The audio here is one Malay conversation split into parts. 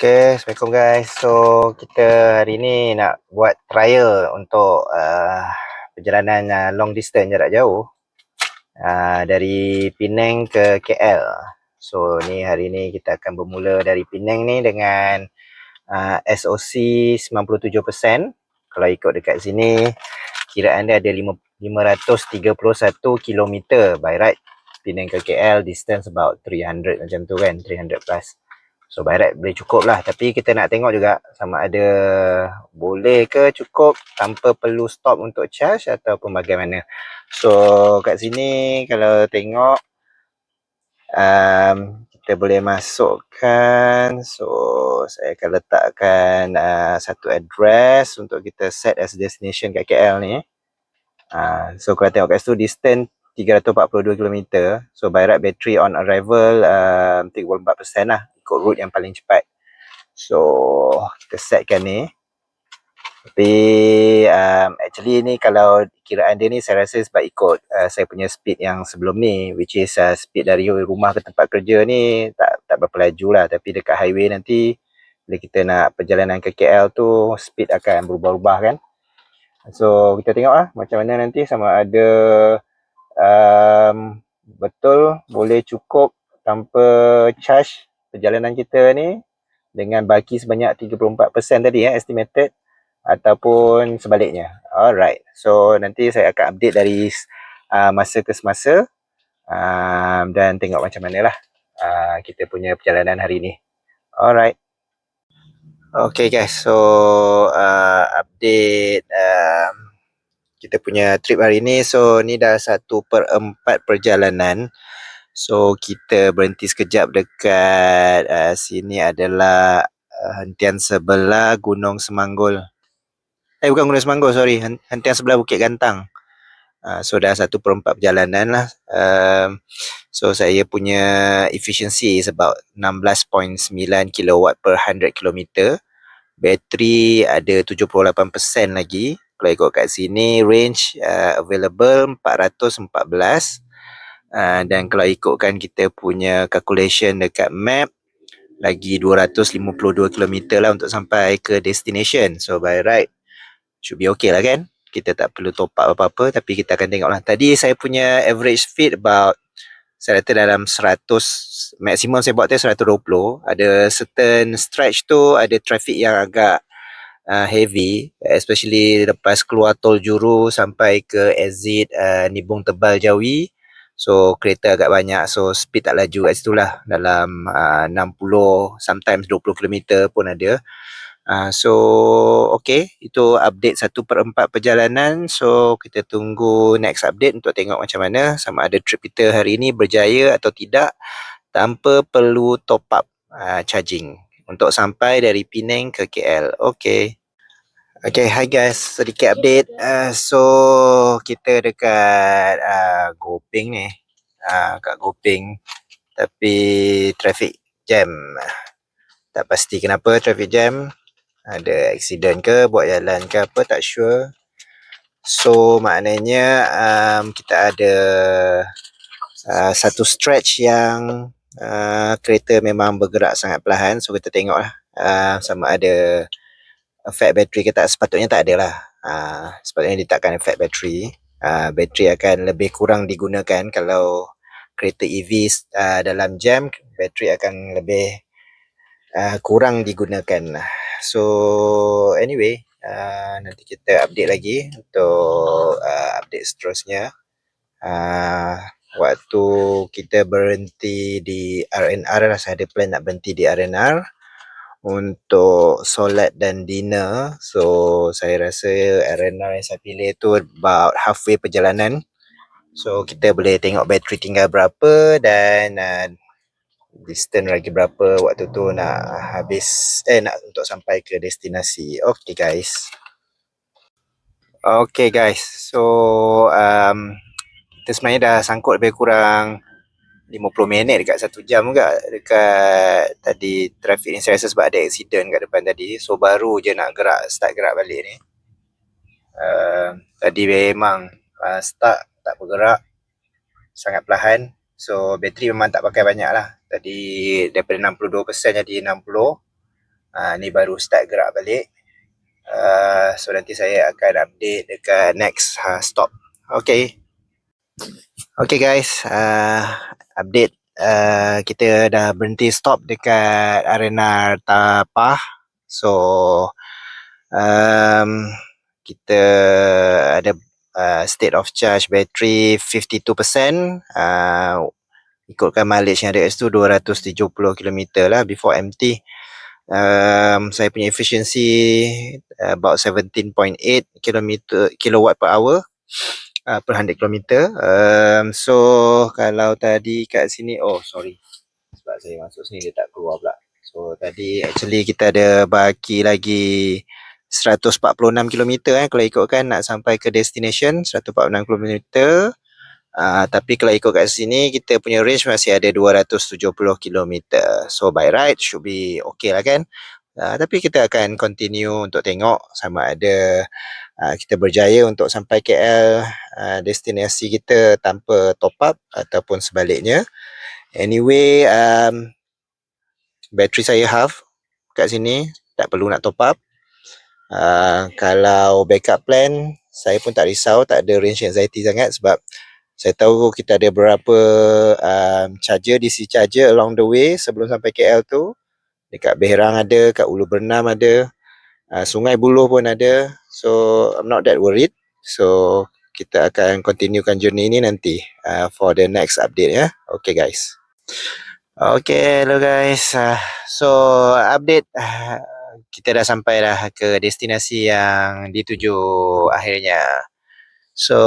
Okay, Assalamualaikum guys. So, kita hari ni nak buat trial untuk perjalanan long distance jarak jauh dari Penang ke KL. So, ni hari ni kita akan bermula dari Penang ni dengan SOC 97%. Kalau ikut dekat sini, kiraan dia ada 531 km by ride. Penang ke KL, distance about 300 macam tu kan, 300 plus. So by right boleh cukup lah. Tapi kita nak tengok juga sama ada boleh ke cukup tanpa perlu stop untuk charge ataupun bagaimana. So kat sini kalau tengok kita boleh masukkan. So saya akan letakkan satu address untuk kita set as destination kat KL ni. So kalau tengok kat situ distance 342 km. So by right battery on arrival 34% lah, ikut route yang paling cepat. So kita setkan ni. Tapi actually ni kalau kiraan dia ni saya rasa sebab ikut saya punya speed yang sebelum ni, which is speed dari rumah ke tempat kerja ni tak berapa laju lah. Tapi dekat highway nanti bila kita nak perjalanan ke KL tu speed akan berubah-ubah kan. So kita tengok lah macam mana nanti, sama ada betul boleh cukup tanpa charge perjalanan kita ni dengan baki sebanyak 34% tadi estimated, ataupun sebaliknya. Alright, so nanti saya akan update dari masa ke semasa dan tengok macam mana lah kita punya perjalanan hari ni. Alright. Okay guys, so update kita punya trip hari ni. So ni dah 1/4 perjalanan. So kita berhenti sekejap dekat sini adalah hentian sebelah Gunung Semanggol. Bukan Gunung Semanggol, sorry, hentian sebelah Bukit Gantang. So dah 1/4 perjalanan lah. So saya punya efficiency is about 16.9 kilowatt per 100 km. Bateri ada 78% lagi. Kalau ikut kat sini range available 414. Dan kalau ikutkan kita punya calculation dekat map, lagi 252 km lah untuk sampai ke destination. So by right should be okay lah kan. Kita tak perlu top up apa-apa, tapi kita akan tengok lah. Tadi saya punya average speed about, saya rasa dalam 100, maksimum saya buat tu 120. Ada certain stretch tu ada traffic yang agak heavy, especially lepas keluar tol Juru sampai ke exit Nibung Tebal Jawi. So kereta agak banyak, so speed tak laju kat situ lah, dalam 60, sometimes 20 km pun ada. So okay, itu update 1/4 perjalanan. So kita tunggu next update untuk tengok macam mana, sama ada trip kita hari ini berjaya atau tidak tanpa perlu top up charging untuk sampai dari Penang ke KL. Okay. Okay, hi guys, sedikit update. So kita dekat Gopeng ni, kat Gopeng, tapi traffic jam. Tak pasti kenapa traffic jam, ada accident ke, buat jalan ke apa, tak sure. So maknanya kita ada satu stretch yang kereta memang bergerak sangat perlahan. So kita tengok lah sama ada effect bateri ke tak. Sepatutnya tak ada lah. Sepatutnya dia takkan effect bateri. Bateri akan lebih kurang digunakan kalau kereta EV dalam jam, bateri akan lebih kurang digunakan. So anyway, nanti kita update lagi untuk update seterusnya. Waktu kita berhenti di RNR lah, saya ada plan nak berhenti di RNR untuk solat dan dinner. So saya rasa RNR yang saya pilih tu about halfway perjalanan. So kita boleh tengok bateri tinggal berapa dan distance lagi berapa waktu tu nak habis nak untuk sampai ke destinasi. Okay guys. Okay guys, so kita sebenarnya dah sangkut lebih kurang 50 minit dekat 1 jam juga dekat tadi traffic ni. Saya rasa sebab ada accident kat depan tadi, so baru je nak start gerak balik ni. Tadi memang start tak bergerak, sangat perlahan. So bateri memang tak pakai banyak lah. Tadi daripada 62% jadi 60. Ni baru start gerak balik. So nanti saya akan update dekat next stop. Okay. Okay guys, update. Kita dah berhenti stop dekat arena Tapah. So kita ada state of charge battery 52%. Ikutkan mileage yang ada tu 270 km lah before empty. Saya punya efficiency about 17.8 kilowatt per hour per 100 km. So kalau tadi kat sini, sorry, sebab saya masuk sini dia tak keluar pula. So tadi actually kita ada baki lagi 146 km kalau ikutkan nak sampai ke destination 146 km. Tapi kalau ikut kat sini kita punya range masih ada 270 km. So by right should be okay lah kan. Tapi kita akan continue untuk tengok sama ada kita berjaya untuk sampai KL destinasi kita tanpa top up ataupun sebaliknya. Anyway, bateri saya half kat sini, tak perlu nak top up. Kalau backup plan, saya pun tak risau, tak ada range anxiety sangat sebab saya tahu kita ada berapa charger, DC charger along the way sebelum sampai KL tu. Dekat Berang ada, kat Ulu Bernam ada, Sungai Buloh pun ada. So I'm not that worried. So kita akan continuekan journey ni nanti for the next update ya. Okay guys. Okay, hello guys. So update, kita dah sampai dah ke destinasi yang dituju akhirnya. So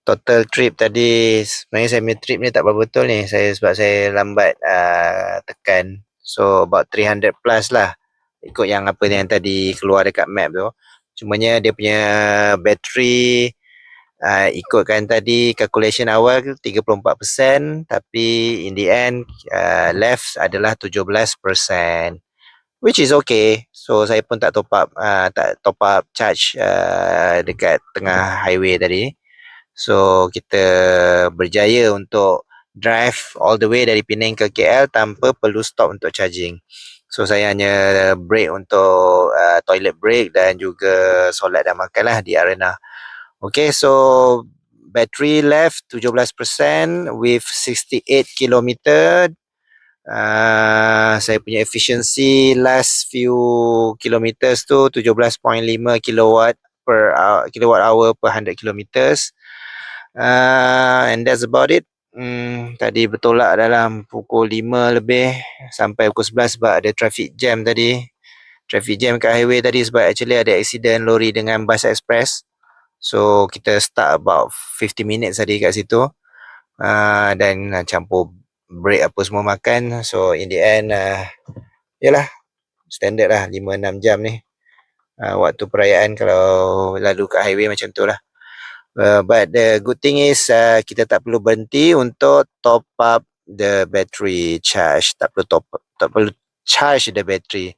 total trip tadi, sebenarnya saya punya trip ni tak berapa betul ni, sebab saya lambat tekan. So about 300 plus lah ikut yang apa yang tadi keluar dekat map tu. Cumanya dia punya bateri ikutkan tadi calculation awal 34%, tapi in the end left adalah 17%, which is okay. So saya pun tak top up charge dekat tengah highway tadi. So kita berjaya untuk drive all the way dari Penang ke KL tanpa perlu stop untuk charging. So saya hanya break untuk toilet break dan juga solat dan makan lah di arena. Okay, so battery left 17% with 68 km. Saya punya efficiency last few kilometers tu 17.5 kilowatt hour per 100 kilometers. And that's about it. Tadi bertolak dalam pukul 5 lebih sampai pukul 11 sebab ada traffic jam tadi. Traffic jam kat highway tadi sebab actually ada accident lori dengan bus express. So kita start about 50 minutes tadi kat situ. Dan campur break apa semua makan. So in the end yalah, standard lah 5-6 jam ni waktu perayaan kalau lalu kat highway macam tu lah. But the good thing is kita tak perlu berhenti untuk top up the battery charge. Tak perlu charge the battery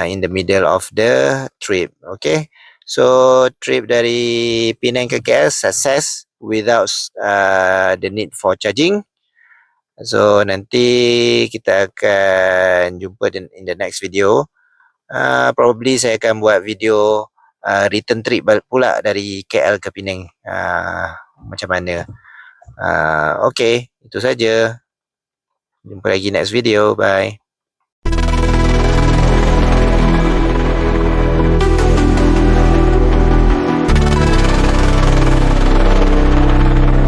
in the middle of the trip. Okay, so trip dari Penang ke KL success without the need for charging. So nanti kita akan jumpa in the next video. Probably saya akan buat video return trip pula dari KL ke Penang, macam mana. Okay, itu saja. Jumpa lagi next video. Bye.